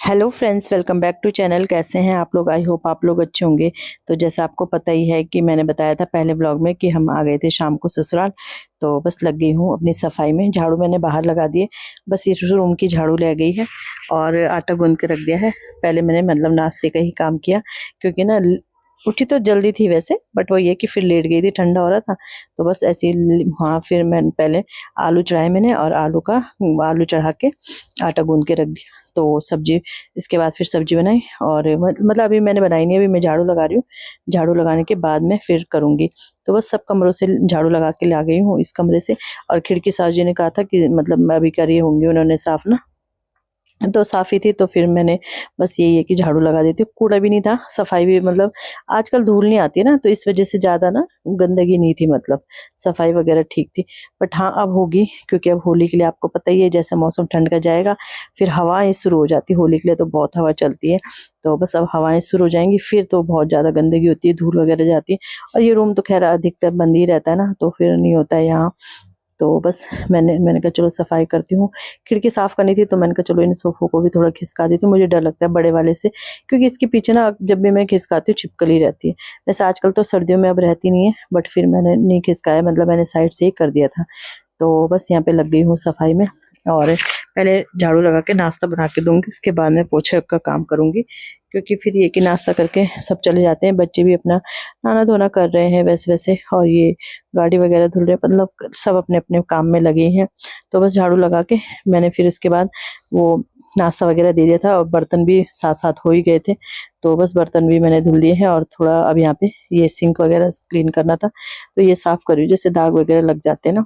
Hello friends, welcome back to channel. कैसे हैं आप लोग? आई होप आप लोग अच्छे होंगे। तो जैसा आपको पता ही है कि मैंने बताया था पहले ब्लॉग में कि हम आ गए थे शाम को ससुराल। तो बस लग गई हूँ अपनी सफाई में। झाड़ू मैंने बाहर लगा दिए, बस ये रूम की झाड़ू ले गई है और आटा गूंद के रख दिया है। पहले मैंने मतलब नाश्ते का ही काम किया, क्योंकि ना उठी तो जल्दी थी वैसे, बट वो ये कि फिर लेट गई थी, ठंडा हो रहा था। तो बस ऐसे ही हाँ, फिर मैंने पहले आलू चढ़ाए मैंने, और आलू चढ़ा के आटा गूंद के रख दिया। तो सब्जी, इसके बाद फिर सब्जी बनाई। और मतलब अभी मैंने बनाई नहीं, अभी मैं झाड़ू लगा रही हूँ। झाड़ू लगाने के बाद मैं फिर करूँगी। तो बस सब कमरों से झाड़ू लगा के ला गई हूँ इस कमरे से। और खिड़की साहब जी ने कहा था कि मतलब मैं अभी कर रही होंगी उन्होंने साफ ना, तो साफ़ ही थी। तो फिर मैंने बस यही है कि झाड़ू लगा देती हूँ। कूड़ा भी नहीं था, सफाई भी मतलब आजकल धूल नहीं आती है ना, तो इस वजह से ज़्यादा ना गंदगी नहीं थी, मतलब सफाई वगैरह ठीक थी। बट हाँ, अब होगी, क्योंकि अब होली के लिए आपको पता ही है, जैसे मौसम ठंड का जाएगा फिर हवाएं शुरू हो जाती है। होली के लिए तो बहुत हवा चलती है। तो बस अब हवाएं शुरू हो जाएंगी, फिर तो बहुत ज़्यादा गंदगी होती है, धूल वगैरह जाती है। और ये रूम तो खैर अधिकतर बंद ही रहता है ना, तो फिर नहीं होता है यहाँ। तो बस मैंने कहा चलो सफाई करती हूँ। खिड़की साफ़ करनी थी, तो मैंने कहा चलो इन सोफ़ों को भी थोड़ा खिसका देती हूँ। मुझे डर लगता है बड़े वाले से, क्योंकि इसके पीछे ना जब भी मैं खिसकाती हूँ छिपकली रहती है। वैसे आजकल तो सर्दियों में अब रहती नहीं है, बट फिर मैंने नहीं खिसकाया, मतलब मैंने साइड से ही कर दिया था। तो बस यहाँ पे लग गई हूँ सफाई में। और पहले झाड़ू लगा के नाश्ता बना के दूंगी, उसके बाद में पोछे का काम करूंगी। क्योंकि फिर ये कि नाश्ता करके सब चले जाते हैं, बच्चे भी अपना नहाना धोना कर रहे हैं वैसे वैसे, और ये गाड़ी वगैरह धुल रहे हैं, मतलब सब अपने अपने काम में लगे हैं। तो बस झाड़ू लगा के मैंने फिर उसके बाद वो नाश्ता वगैरह दे दिया था, और बर्तन भी साथ साथ हो ही गए थे। तो बस बर्तन भी मैंने धुल दिए हैं, और थोड़ा अब यहाँ पे ये सिंक वगैरह क्लीन करना था, तो ये साफ़ करी हूँ, जैसे दाग वगैरह लग जाते हैं ना।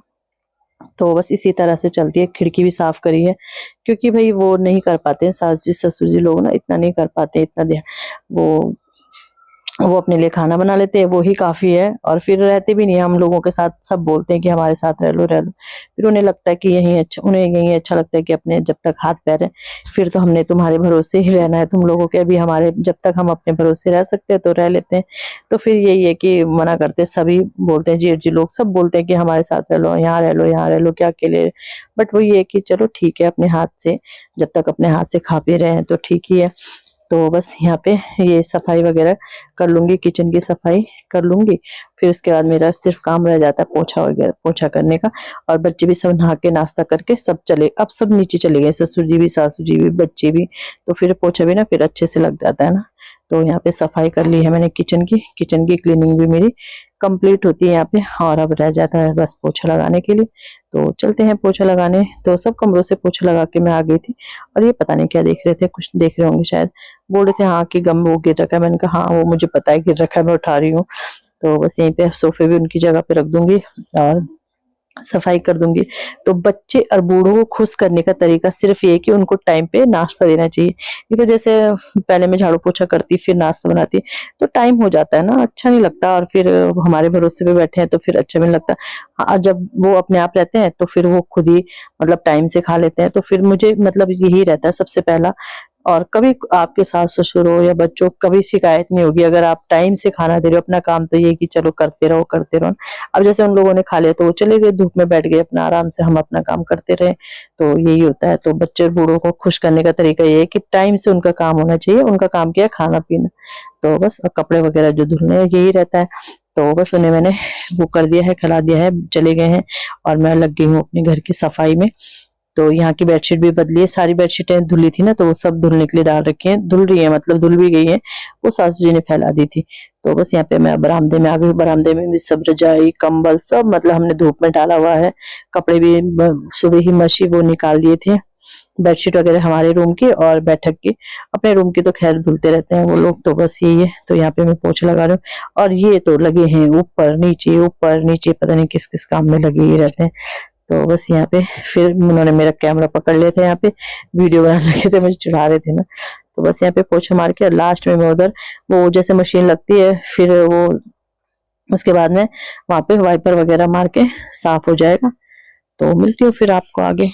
तो बस इसी तरह से चलती है। खिड़की भी साफ करी है, क्योंकि भाई वो नहीं कर पाते हैं, सास जी ससुर जी लोग ना इतना नहीं कर पाते, इतना वो अपने लिए खाना बना लेते हैं, वो ही काफ़ी है। और फिर रहते भी नहीं है हम लोगों के साथ, सब बोलते हैं कि हमारे साथ रह लो रह लो। फिर उन्हें लगता है कि यहीं अच्छा, उन्हें यहीं अच्छा लगता है कि अपने जब तक हाथ पैर है, फिर तो हमने तुम्हारे भरोसे ही रहना है तुम लोगों के। अभी हमारे जब तक हम अपने भरोसे रह सकते हैं तो रह लेते हैं। तो फिर यही है कि मना करते हैं, सभी बोलते हैं, जेठ जी लोग सब बोलते हैं कि हमारे साथ रह लो, यहाँ रह लो, यहाँ रह लो, क्या अकेले। बट वो ये है कि चलो ठीक है, अपने हाथ से जब तक अपने हाथ से खा पी रहे हैं तो ठीक ही है। तो बस यहाँ पे ये सफाई वगैरह कर लूँगी, किचन की सफाई कर लूँगी। फिर उसके बाद मेरा सिर्फ काम रह जाता है पोछा वगैरह, पोछा करने का। और बच्चे भी सब नहा के नाश्ता करके सब चले, अब सब नीचे चले गए, ससुर जी भी, सासू जी भी, बच्चे भी। तो फिर पोछा भी ना फिर अच्छे से लग जाता है ना। तो यहाँ पे सफाई कर ली है मैंने किचन की क्लीनिंग भी मेरी कंप्लीट होती है यहाँ पे। और अब रह जाता है बस पोछा लगाने के लिए। तो चलते हैं पोछा लगाने। तो सब कमरों से पोछा लगा के मैं आ गई थी। और ये पता नहीं क्या देख रहे थे, कुछ देख रहे होंगे शायद। बोल रहे थे हाँ कि गम वो गिर रखा है। मैंने कहा हाँ, वो मुझे पता है गिर रखा है, मैं उठा रही हूँ। तो बस यहीं पे सोफे भी उनकी जगह पे रख दूंगी और सफाई कर दूंगी। तो बच्चे और बूढ़ों को खुश करने का तरीका सिर्फ ये है कि उनको टाइम पे नाश्ता देना चाहिए। ये तो जैसे पहले मैं झाड़ू पोछा करती फिर नाश्ता बनाती, तो टाइम हो जाता है ना, अच्छा नहीं लगता। और फिर हमारे भरोसे पे बैठे हैं तो फिर अच्छा भी नहीं लगता। हाँ, जब वो अपने आप रहते हैं तो फिर वो खुद ही मतलब टाइम से खा लेते हैं। तो फिर मुझे मतलब यही रहता है सबसे पहला। और कभी आपके सास ससुर हो या बच्चों, कभी शिकायत नहीं होगी अगर आप टाइम से खाना दे रहे हो। अपना काम तो ये है कि चलो करते रहो करते रहो। अब जैसे उन लोगों ने खा लिया तो वो चले गए, धूप में बैठ गए अपना आराम से, हम अपना काम करते रहे। तो यही होता है। तो बच्चे और बूढ़ों को खुश करने का तरीका ये है कि टाइम से उनका काम होना चाहिए। उनका काम क्या है? खाना पीना। तो बस कपड़े वगैरह जो धुलने हैं यही रहता है। तो बस उन्हें मैंने वो कर दिया है, खिला दिया है, चले गए हैं। और मैं लग गई हूँ अपने घर की सफाई में। तो यहाँ की बेडशीट भी बदली है, सारी बेडशीटें धुली थी ना, तो वो सब धुलने के लिए डाल रखी हैं, धुल रही है, मतलब धुल भी गई है। वो सासू जी ने फैला दी थी। तो बस यहाँ पे मैं बरामदे में आ गई। बरामदे में भी सब रजाई कंबल सब मतलब हमने धूप में डाला हुआ है। कपड़े भी सुबह ही मशी वो निकाल दिए थे। बेडशीट वगैरह हमारे रूम की और बैठक की। अपने रूम की तो खैर धुलते रहते हैं वो लोग। तो बस यही है। तो यहाँ पे मैं पोछा लगा रही हूँ। और ये तो लगे हैं ऊपर नीचे, पता नहीं किस किस काम में लगे ही रहते हैं। तो बस यहाँ पे फिर उन्होंने मेरा कैमरा पकड़ लिया था, यहाँ पे वीडियो बनाने लगे थे, मुझे चिढ़ा रहे थे ना। तो बस यहाँ पे पोछा मार के, और लास्ट में मैं उधर वो जैसे मशीन लगती है, फिर वो उसके बाद में वहां पे वाइपर वगैरह मार के साफ हो जाएगा। तो मिलती हूँ फिर आपको आगे।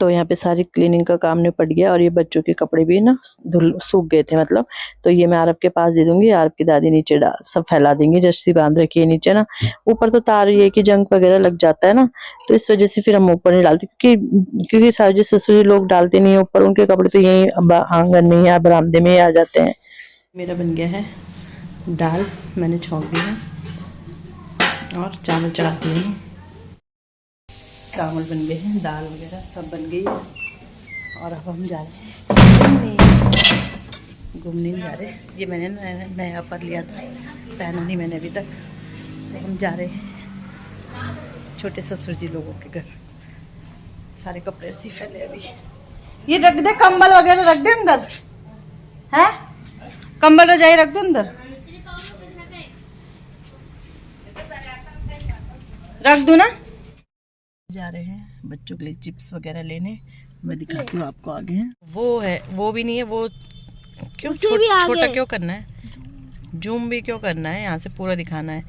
तो यहाँ पे सारी क्लीनिंग का काम निपट गया और ये बच्चों के कपड़े भी ना सूख गए थे मतलब। तो ये मैं आरब के पास दे दूंगी, आरब की दादी नीचे सब फैला देंगी, रस्सी बांध रखी है नीचे ना। ऊपर तो तार ये कि जंग वगैरह लग जाता है ना, तो इस वजह से फिर हम ऊपर नहीं डालते, क्योंकि सारे ससुर लोग डालते नहीं है ऊपर, उनके कपड़े तो यही आंगन में या बरामदे में ही आ जाते हैं। मेरा बन गया है दाल, मैंने छौंक दी है और चावल चढ़ा दिए हैं। चावल बन गए हैं, दाल वगैरह सब बन गई है और अब हम जा रहे हैं घूमने जा रहे हैं। ये मैंने नया पर लिया था, पहना नहीं मैंने अभी तक। तो हम जा रहे हैं छोटे ससुर जी लोगों के घर। सारे कपड़े ऐसे फैले अभी। ये रख दे, कंबल वगैरह रख दे अंदर, है कंबल रजाई रख दो अंदर, रख दो ना। जा रहे हैं बच्चों के लिए चिप्स वगैरह लेने, मैं दिखाती हूँ आपको आगे हैं। वो है, वो भी नहीं है वो, क्यों छोटा क्यों करना है, जूम भी क्यों करना है, यहाँ से पूरा दिखाना है।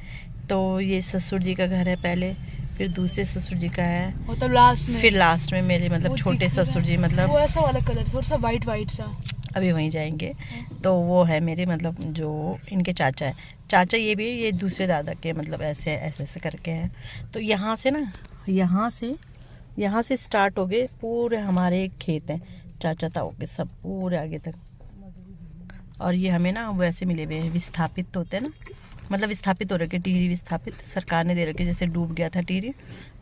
तो ये ससुर जी का घर है पहले, फिर दूसरे ससुर जी का है, मतलब लास्ट में, फिर लास्ट में मेरे मतलब छोटे ससुर जी, मतलब वो ऐसा वाला कलर थोड़ा सा वाइट वाइट सा, अभी वहीं जाएंगे। तो वो है मेरे मतलब जो इनके चाचा है, चाचा ये भी, ये दूसरे दादा के मतलब ऐसे ऐसे करके हैं। तो यहाँ से ना, यहाँ से स्टार्ट हो गए पूरे हमारे खेत हैं, चाचा ताऊ के सब पूरे आगे तक। और ये हमें ना वैसे मिले हुए हैं, विस्थापित होते हैं ना, मतलब विस्थापित हो रखे, टिहरी विस्थापित सरकार ने दे रखे, जैसे डूब गया था टिहरी,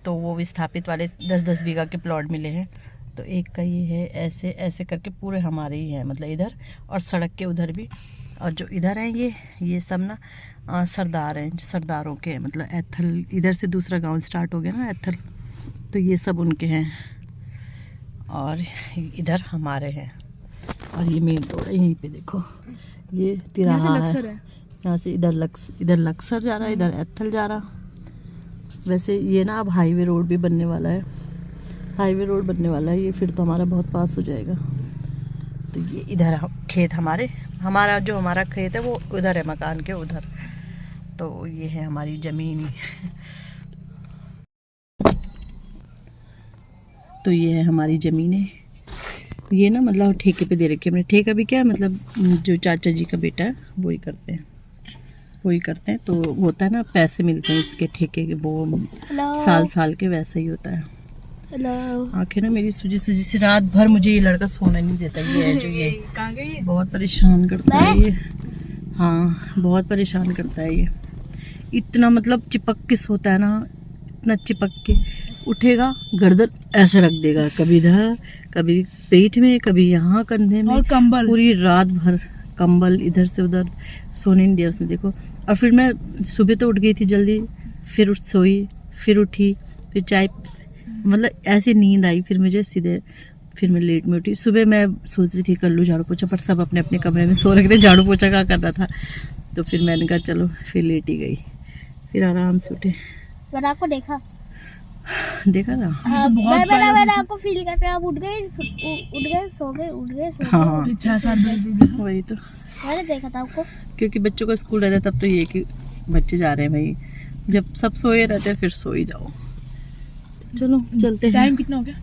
तो वो विस्थापित वाले 10-10 बीघा के प्लॉट मिले हैं। तो एक का ये है, ऐसे ऐसे करके पूरे हमारे ही हैं, मतलब इधर और सड़क के उधर भी। और जो इधर हैं ये सब ना सरदार हैं, सरदारों के, मतलब एथल, इधर से दूसरा गांव स्टार्ट हो गया ना एथल, तो ये सब उनके हैं। और इधर हमारे हैं। और ये मेन रोड है, यहीं पे देखो ये तिराहा है, यहाँ से इधर लक्सर जा रहा है, इधर एथल जा रहा। वैसे ये ना अब हाईवे रोड भी बनने वाला है, हाईवे रोड बनने वाला है ये, फिर तो हमारा बहुत पास हो जाएगा। तो ये इधर खेत हमारा जो हमारा खेत है वो उधर है, मकान के उधर। तो ये है हमारी ज़मीन। तो ये है हमारी ज़मीनें, ये ना मतलब ठेके पे दे रखी है हमने। ठेका भी क्या मतलब जो चाचा जी का बेटा है वही करते हैं, तो होता है ना पैसे मिलते हैं इसके ठेके के, वो साल के वैसा ही होता है। आंखें ना मेरी सूजी से, रात भर मुझे ये लड़का सोना नहीं देता। ये है जो ये बहुत परेशान करता है ये, हाँ बहुत परेशान करता है ये, इतना मतलब चिपक के सोता है ना, इतना चिपक के उठेगा, गर्दन ऐसे रख देगा, कभी इधर कभी पेट में, कभी यहाँ कंधे में, और कंबल पूरी रात भर कंबल इधर से उधर, सोने नहीं दिया उसने देखो। और फिर मैं सुबह तो उठ गई थी जल्दी, फिर सोई, फिर उठी, फिर चाय, मतलब ऐसी नींद आई, फिर मुझे सीधे, फिर मैं लेट में उठी। सुबह मैं सोच रही थी कर लूँ झाड़ू पोछा, पर सब अपने अपने कमरे में सो रखे थे, झाड़ू पोछा क्या करना था। तो फिर मैंने कहा चलो, फिर लेट ही गई, फिर आराम से उठे। आपको देखा था मैंने आपको फील करते, आप उठ गए सो गए। हाँ 6-7 बजे वही तो मैंने देखा था आपको, क्योंकि बच्चों का स्कूल रहता है तब तो ये कि बच्चे जा रहे हैं भाई, जब सब सोए रहते हैं फिर सो ही जाओ। चलो चलते हैं। टाइम कितना हो गया?